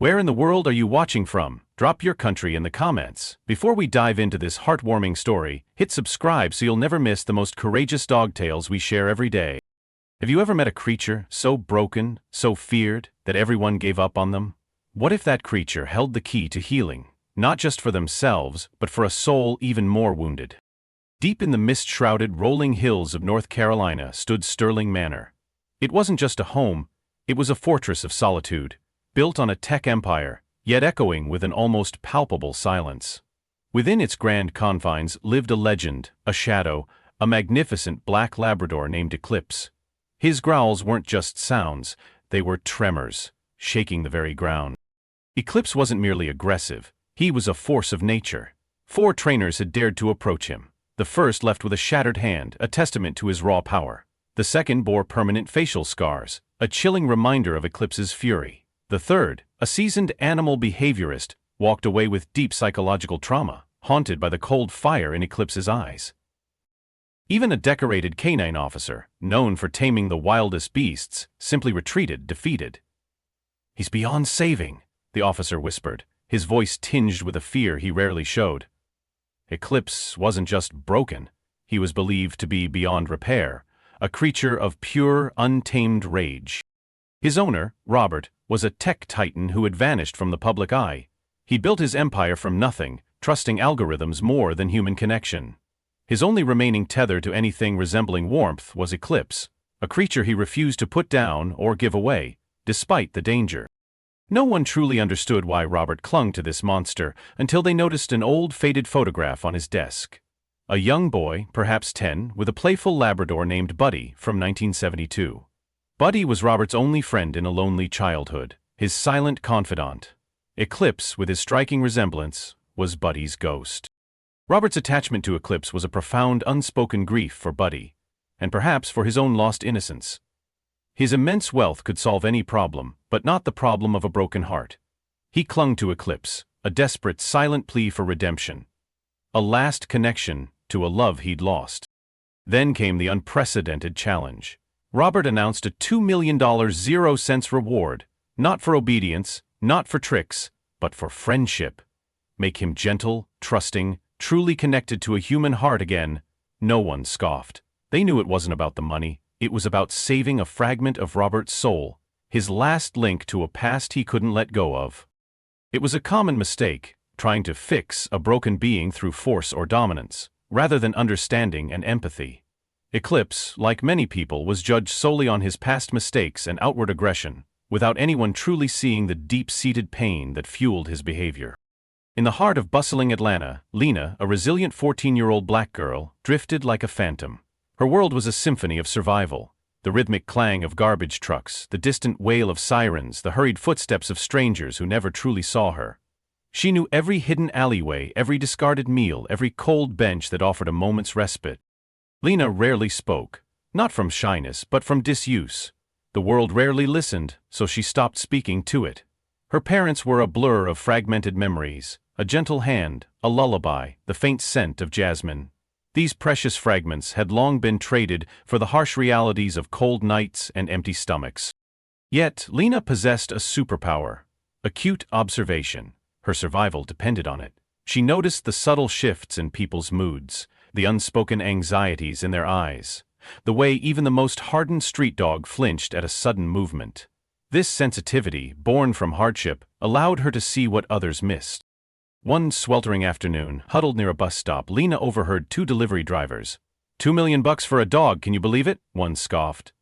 Where in the world are you watching from? Drop your country in the comments. Before we dive into this heartwarming story, hit subscribe so you'll never miss the most courageous dog tales we share every day. Have you ever met a creature so broken, so feared, that everyone gave up on them? What if that creature held the key to healing, not just for themselves, but for a soul even more wounded? Deep in the mist-shrouded rolling hills of North Carolina stood Sterling Manor. It wasn't just a home, it was a fortress of solitude, built on a tech empire, yet echoing with an almost palpable silence. Within its grand confines lived a legend, a shadow, a magnificent black Labrador named Eclipse. His growls weren't just sounds, they were tremors, shaking the very ground. Eclipse wasn't merely aggressive, he was a force of nature. 4 trainers had dared to approach him. The first left with a shattered hand, a testament to his raw power. The second bore permanent facial scars, a chilling reminder of Eclipse's fury. The third, a seasoned animal behaviorist, walked away with deep psychological trauma, haunted by the cold fire in Eclipse's eyes. Even a decorated canine officer, known for taming the wildest beasts, simply retreated defeated. "He's beyond saving," the officer whispered, his voice tinged with a fear he rarely showed. Eclipse wasn't just broken, he was believed to be beyond repair, a creature of pure, untamed rage. His owner, Robert, was a tech titan who had vanished from the public eye. He built his empire from nothing, trusting algorithms more than human connection. His only remaining tether to anything resembling warmth was Eclipse, a creature he refused to put down or give away, despite the danger. No one truly understood why Robert clung to this monster until they noticed an old faded photograph on his desk. A young boy, perhaps 10, with a playful Labrador named Buddy from 1972. Buddy was Robert's only friend in a lonely childhood, his silent confidant. Eclipse, with his striking resemblance, was Buddy's ghost. Robert's attachment to Eclipse was a profound unspoken grief for Buddy, and perhaps for his own lost innocence. His immense wealth could solve any problem, but not the problem of a broken heart. He clung to Eclipse, a desperate, silent plea for redemption. A last connection to a love he'd lost. Then came the unprecedented challenge. Robert announced a $2 million 0-cents reward, not for obedience, not for tricks, but for friendship. Make him gentle, trusting, truly connected to a human heart again. No one scoffed. They knew it wasn't about the money. It was about saving a fragment of Robert's soul, his last link to a past he couldn't let go of. It was a common mistake, trying to fix a broken being through force or dominance, rather than understanding and empathy. Eclipse, like many people, was judged solely on his past mistakes and outward aggression, without anyone truly seeing the deep-seated pain that fueled his behavior. In the heart of bustling Atlanta, Lena, a resilient 14-year-old black girl, drifted like a phantom. Her world was a symphony of survival. The rhythmic clang of garbage trucks, the distant wail of sirens, the hurried footsteps of strangers who never truly saw her. She knew every hidden alleyway, every discarded meal, every cold bench that offered a moment's respite. Lena rarely spoke, not from shyness, but from disuse. The world rarely listened, so she stopped speaking to it. Her parents were a blur of fragmented memories, a gentle hand, a lullaby, the faint scent of jasmine. These precious fragments had long been traded for the harsh realities of cold nights and empty stomachs. Yet, Lena possessed a superpower, acute observation. Her survival depended on it. She noticed the subtle shifts in people's moods, the unspoken anxieties in their eyes, the way even the most hardened street dog flinched at a sudden movement. This sensitivity, born from hardship, allowed her to see what others missed. One sweltering afternoon, huddled near a bus stop, Lena overheard 2 delivery drivers. $2 million for a dog, can you believe it?" one scoffed.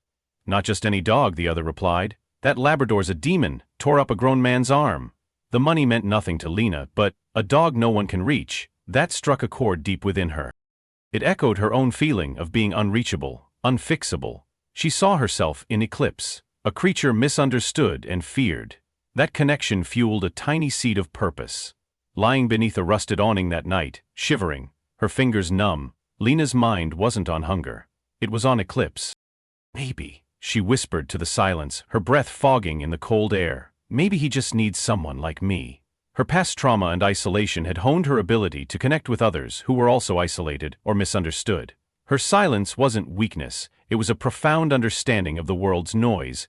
"Not just any dog," the other replied. "That Labrador's a demon, tore up a grown man's arm." The money meant nothing to Lena, but a dog no one can reach, that struck a chord deep within her. It echoed her own feeling of being unreachable, unfixable. She saw herself in Eclipse, a creature misunderstood and feared. That connection fueled a tiny seed of purpose. Lying beneath a rusted awning that night, shivering, her fingers numb, Lena's mind wasn't on hunger. It was on Eclipse. "Maybe," she whispered to the silence, her breath fogging in the cold air. "Maybe he just needs someone like me." Her past trauma and isolation had honed her ability to connect with others who were also isolated or misunderstood. Her silence wasn't weakness, it was a profound understanding of the world's noise.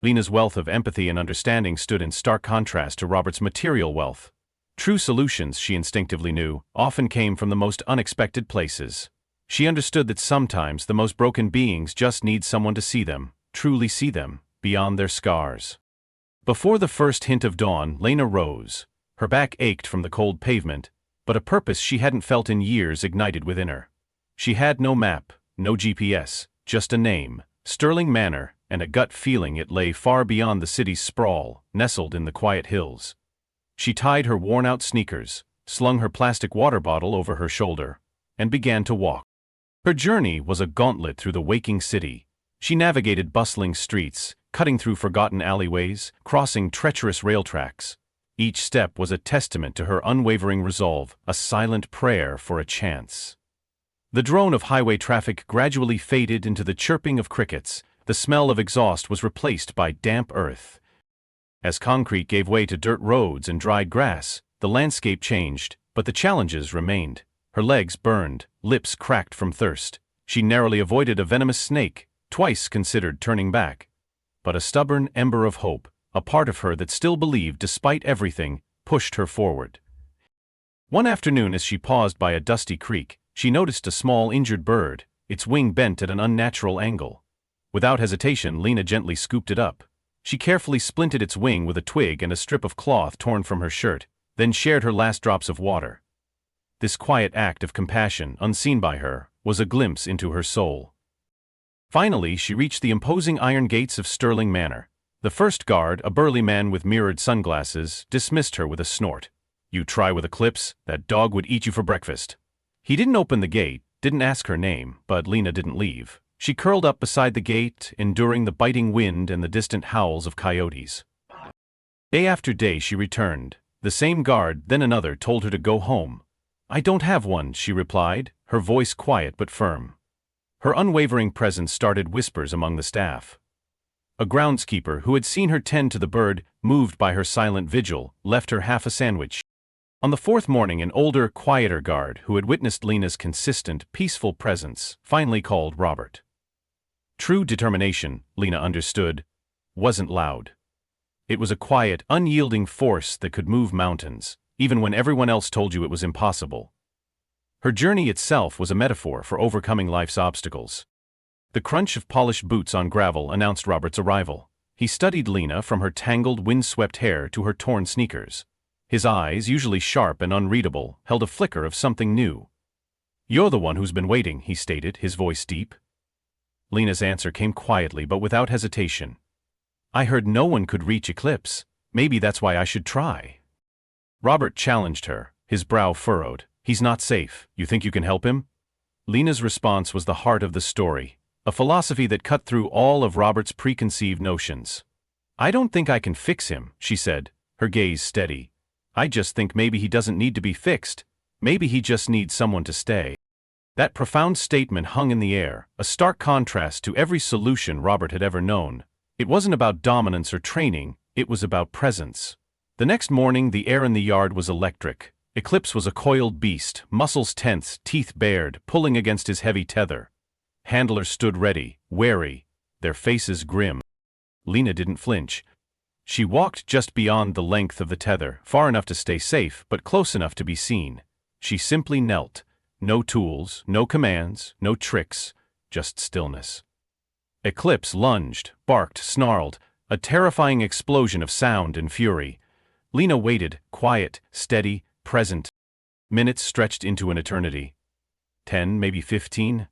Lena's wealth of empathy and understanding stood in stark contrast to Robert's material wealth. True solutions, she instinctively knew, often came from the most unexpected places. She understood that sometimes the most broken beings just need someone to see them, truly see them, beyond their scars. Before the first hint of dawn, Lena rose. Her back ached from the cold pavement, but a purpose she hadn't felt in years ignited within her. She had no map, no GPS, just a name, Sterling Manor, and a gut feeling it lay far beyond the city's sprawl, nestled in the quiet hills. She tied her worn-out sneakers, slung her plastic water bottle over her shoulder, and began to walk. Her journey was a gauntlet through the waking city. She navigated bustling streets, cutting through forgotten alleyways, crossing treacherous rail tracks. Each step was a testament to her unwavering resolve, a silent prayer for a chance. The drone of highway traffic gradually faded into the chirping of crickets. The smell of exhaust was replaced by damp earth. As concrete gave way to dirt roads and dried grass, the landscape changed, but the challenges remained. Her legs burned, lips cracked from thirst. She narrowly avoided a venomous snake, twice considered turning back. But a stubborn ember of hope, a part of her that still believed despite everything, pushed her forward. One afternoon, as she paused by a dusty creek, she noticed a small injured bird, its wing bent at an unnatural angle. Without hesitation, Lena gently scooped it up. She carefully splinted its wing with a twig and a strip of cloth torn from her shirt, then shared her last drops of water. This quiet act of compassion, unseen by her, was a glimpse into her soul. Finally, she reached the imposing iron gates of Sterling Manor. The first guard, a burly man with mirrored sunglasses, dismissed her with a snort. "You try with Eclipse, that dog would eat you for breakfast." He didn't open the gate, didn't ask her name, but Lena didn't leave. She curled up beside the gate, enduring the biting wind and the distant howls of coyotes. Day after day she returned. The same guard, then another, told her to go home. "I don't have one," she replied, her voice quiet but firm. Her unwavering presence started whispers among the staff. A groundskeeper, who had seen her tend to the bird, moved by her silent vigil, left her half a sandwich. On the fourth morning, an older, quieter guard, who had witnessed Lena's consistent, peaceful presence, finally called Robert. True determination, Lena understood, wasn't loud. It was a quiet, unyielding force that could move mountains, even when everyone else told you it was impossible. Her journey itself was a metaphor for overcoming life's obstacles. The crunch of polished boots on gravel announced Robert's arrival. He studied Lena from her tangled, wind-swept hair to her torn sneakers. His eyes, usually sharp and unreadable, held a flicker of something new. "You're the one who's been waiting," he stated, his voice deep. Lena's answer came quietly but without hesitation. "I heard no one could reach Eclipse. Maybe that's why I should try." Robert challenged her, his brow furrowed. "He's not safe. You think you can help him?" Lena's response was the heart of the story, a philosophy that cut through all of Robert's preconceived notions. "I don't think I can fix him," she said, her gaze steady. "I just think maybe he doesn't need to be fixed. Maybe he just needs someone to stay." That profound statement hung in the air, a stark contrast to every solution Robert had ever known. It wasn't about dominance or training, it was about presence. The next morning, the air in the yard was electric. Eclipse was a coiled beast, muscles tense, teeth bared, pulling against his heavy tether. Handlers stood ready, wary, their faces grim. Lena didn't flinch. She walked just beyond the length of the tether, far enough to stay safe, but close enough to be seen. She simply knelt. No tools, no commands, no tricks, just stillness. Eclipse lunged, barked, snarled, a terrifying explosion of sound and fury. Lena waited, quiet, steady, present. Minutes stretched into an eternity. 10, maybe 15.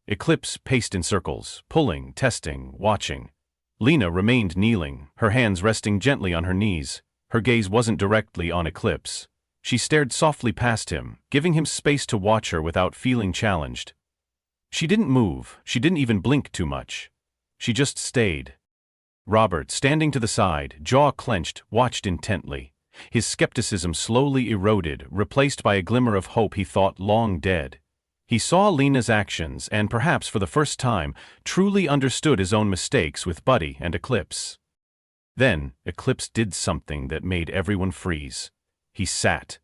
Eclipse paced in circles, pulling, testing, watching. Lena remained kneeling, her hands resting gently on her knees. Her gaze wasn't directly on Eclipse. She stared softly past him, giving him space to watch her without feeling challenged. She didn't move, she didn't even blink too much. She just stayed. Robert, standing to the side, jaw clenched, watched intently. His skepticism slowly eroded, replaced by a glimmer of hope he thought long dead. He saw Lena's actions and, perhaps for the first time, truly understood his own mistakes with Buddy and Eclipse. Then, Eclipse did something that made everyone freeze. He sat.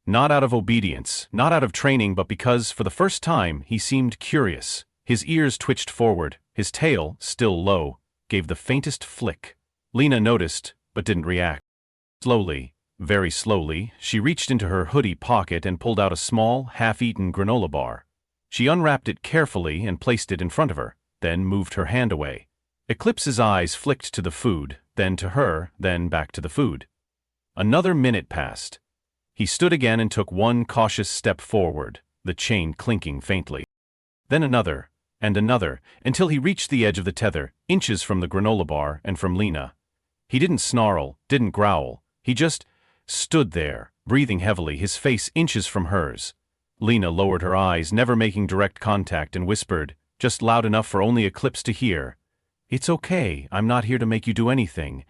Not out of obedience, not out of training, but because, for the first time, he seemed curious. His ears twitched forward, his tail, still low, gave the faintest flick. Lena noticed, but didn't react. Slowly, very slowly, she reached into her hoodie pocket and pulled out a small, half-eaten granola bar. She unwrapped it carefully and placed it in front of her, then moved her hand away. Eclipse's eyes flicked to the food, then to her, then back to the food. Another minute passed. He stood again and took one cautious step forward, the chain clinking faintly. Then another, and another, until he reached the edge of the tether, inches from the granola bar and from Lena. He didn't snarl, didn't growl. He just stood there, breathing heavily, his face inches from hers. Lena lowered her eyes, never making direct contact, and whispered, just loud enough for only Eclipse to hear, "It's okay, I'm not here to make you do anything.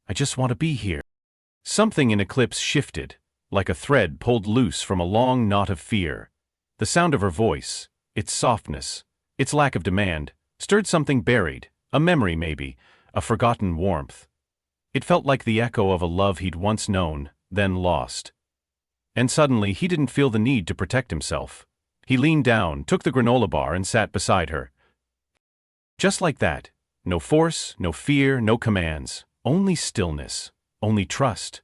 I just want to be here." Something in Eclipse shifted, like a thread pulled loose from a long knot of fear. The sound of her voice, its softness, its lack of demand, stirred something buried, a memory maybe, a forgotten warmth. It felt like the echo of a love he'd once known, then lost. And suddenly he didn't feel the need to protect himself. He leaned down, took the granola bar and sat beside her. Just like that. No force, no fear, no commands. Only stillness. Only trust.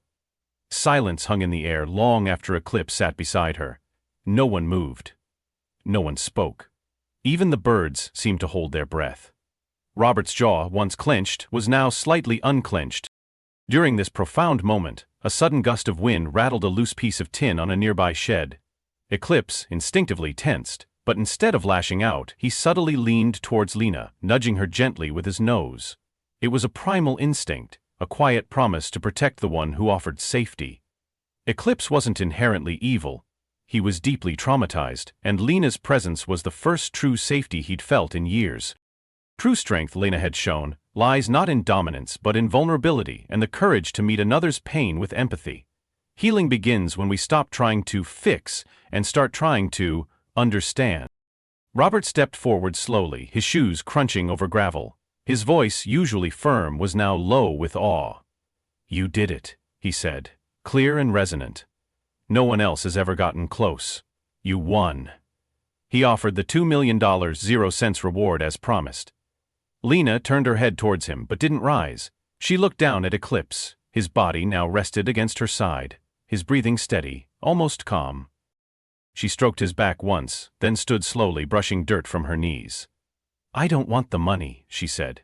Silence hung in the air long after Eclipse sat beside her. No one moved. No one spoke. Even the birds seemed to hold their breath. Robert's jaw, once clenched, was now slightly unclenched. During this profound moment, a sudden gust of wind rattled a loose piece of tin on a nearby shed. Eclipse instinctively tensed, but instead of lashing out, he subtly leaned towards Lena, nudging her gently with his nose. It was a primal instinct, a quiet promise to protect the one who offered safety. Eclipse wasn't inherently evil. He was deeply traumatized, and Lena's presence was the first true safety he'd felt in years. True strength, Lena had shown, lies not in dominance but in vulnerability and the courage to meet another's pain with empathy. Healing begins when we stop trying to fix and start trying to understand. Robert stepped forward slowly, his shoes crunching over gravel. His voice, usually firm, was now low with awe. "You did it," he said, clear and resonant. "No one else has ever gotten close. You won." He offered the $2 million 0 cents reward as promised. Lena turned her head towards him but didn't rise. She looked down at Eclipse. His body now rested against her side, his breathing steady, almost calm. She stroked his back once, then stood slowly, brushing dirt from her knees. "I don't want the money," she said.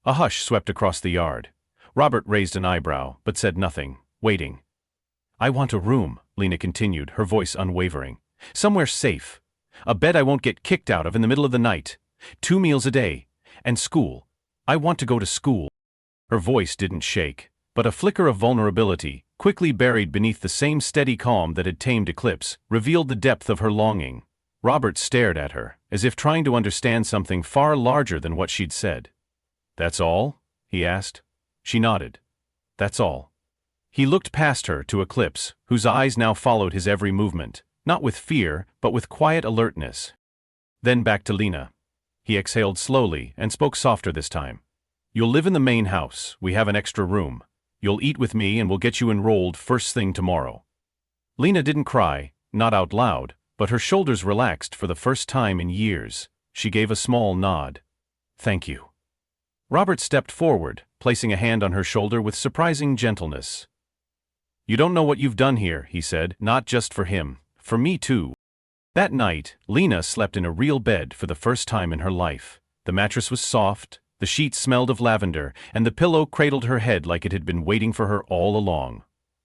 A hush swept across the yard. Robert raised an eyebrow, but said nothing, waiting. "I want a room," Lena continued, her voice unwavering. "Somewhere safe. A bed I won't get kicked out of in the middle of the night. 2 meals a day. And school. I want to go to school." Her voice didn't shake, but a flicker of vulnerability, quickly buried beneath the same steady calm that had tamed Eclipse, revealed the depth of her longing. Robert stared at her, as if trying to understand something far larger than what she'd said. "That's all?" he asked. She nodded. "That's all." He looked past her to Eclipse, whose eyes now followed his every movement, not with fear, but with quiet alertness. Then back to Lena. He exhaled slowly and spoke softer this time. "You'll live in the main house. We have an extra room. You'll eat with me and we'll get you enrolled first thing tomorrow." Lena didn't cry, not out loud, but her shoulders relaxed for the first time in years. She gave a small nod. "Thank you." Robert stepped forward, placing a hand on her shoulder with surprising gentleness. "You don't know what you've done here," he said, "not just for him, for me too." That night, Lena slept in a real bed for the first time in her life. The mattress was soft, the sheets smelled of lavender, and the pillow cradled her head like it had been waiting for her all along.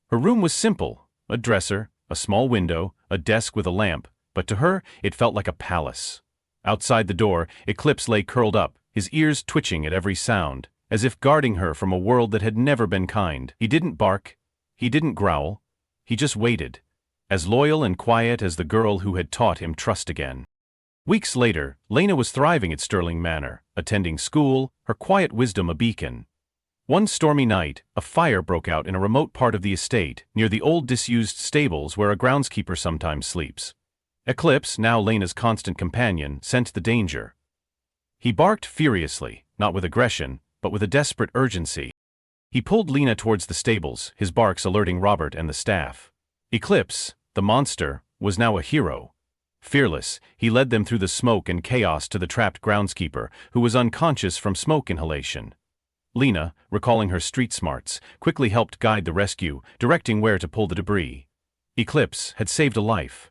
Her room was simple, a dresser, a small window, a desk with a lamp, but to her it felt like a palace. Outside the door, Eclipse lay curled up, his ears twitching at every sound, as if guarding her from a world that had never been kind. He didn't bark, he didn't growl, he just waited, as loyal and quiet as the girl who had taught him trust again. Weeks later, Lena was thriving at Sterling Manor, attending school, her quiet wisdom a beacon. One stormy night, a fire broke out in a remote part of the estate, near the old disused stables where a groundskeeper sometimes sleeps. Eclipse, now Lena's constant companion, sensed the danger. He barked furiously, not with aggression, but with a desperate urgency. He pulled Lena towards the stables, his barks alerting Robert and the staff. Eclipse, the monster, was now a hero. Fearless, he led them through the smoke and chaos to the trapped groundskeeper, who was unconscious from smoke inhalation. Lena, recalling her street smarts, quickly helped guide the rescue, directing where to pull the debris. Eclipse had saved a life.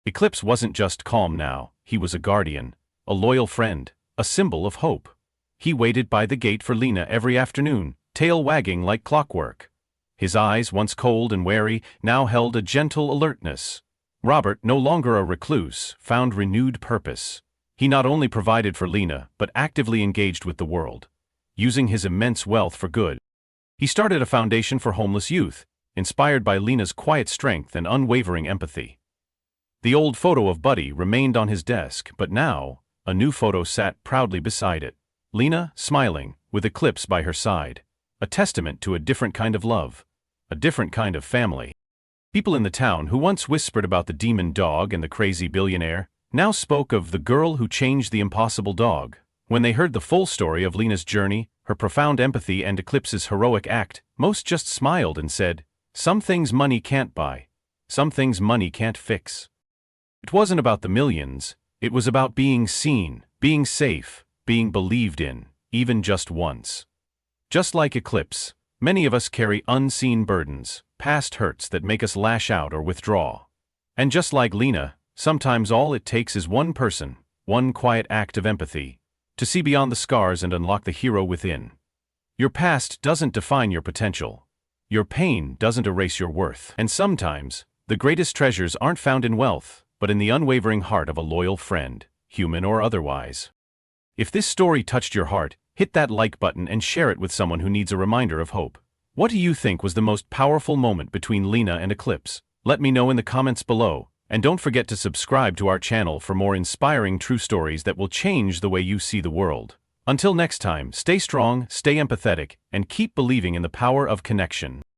Eclipse wasn't just calm now, he was a guardian, a loyal friend, a symbol of hope. He waited by the gate for Lena every afternoon, tail wagging like clockwork. His eyes, once cold and wary, now held a gentle alertness. Robert, no longer a recluse, found renewed purpose. He not only provided for Lena, but actively engaged with the world, using his immense wealth for good. He started a foundation for homeless youth, inspired by Lena's quiet strength and unwavering empathy. The old photo of Buddy remained on his desk, but now, a new photo sat proudly beside it. Lena, smiling, with Eclipse by her side. A testament to a different kind of love. A different kind of family. People in the town who once whispered about the demon dog and the crazy billionaire, now spoke of the girl who changed the impossible dog. When they heard the full story of Lena's journey, her profound empathy and Eclipse's heroic act, most just smiled and said, "Some things money can't buy. Some things money can't fix." It wasn't about the millions, it was about being seen, being safe, being believed in, even just once. Just like Eclipse, many of us carry unseen burdens, past hurts that make us lash out or withdraw. And just like Lena, sometimes all it takes is one person, one quiet act of empathy, to see beyond the scars and unlock the hero within. Your past doesn't define your potential. Your pain doesn't erase your worth. And sometimes, the greatest treasures aren't found in wealth, but in the unwavering heart of a loyal friend, human or otherwise. If this story touched your heart, hit that like button and share it with someone who needs a reminder of hope. What do you think was the most powerful moment between Lena and Eclipse? Let me know in the comments below, and don't forget to subscribe to our channel for more inspiring true stories that will change the way you see the world. Until next time, stay strong, stay empathetic, and keep believing in the power of connection.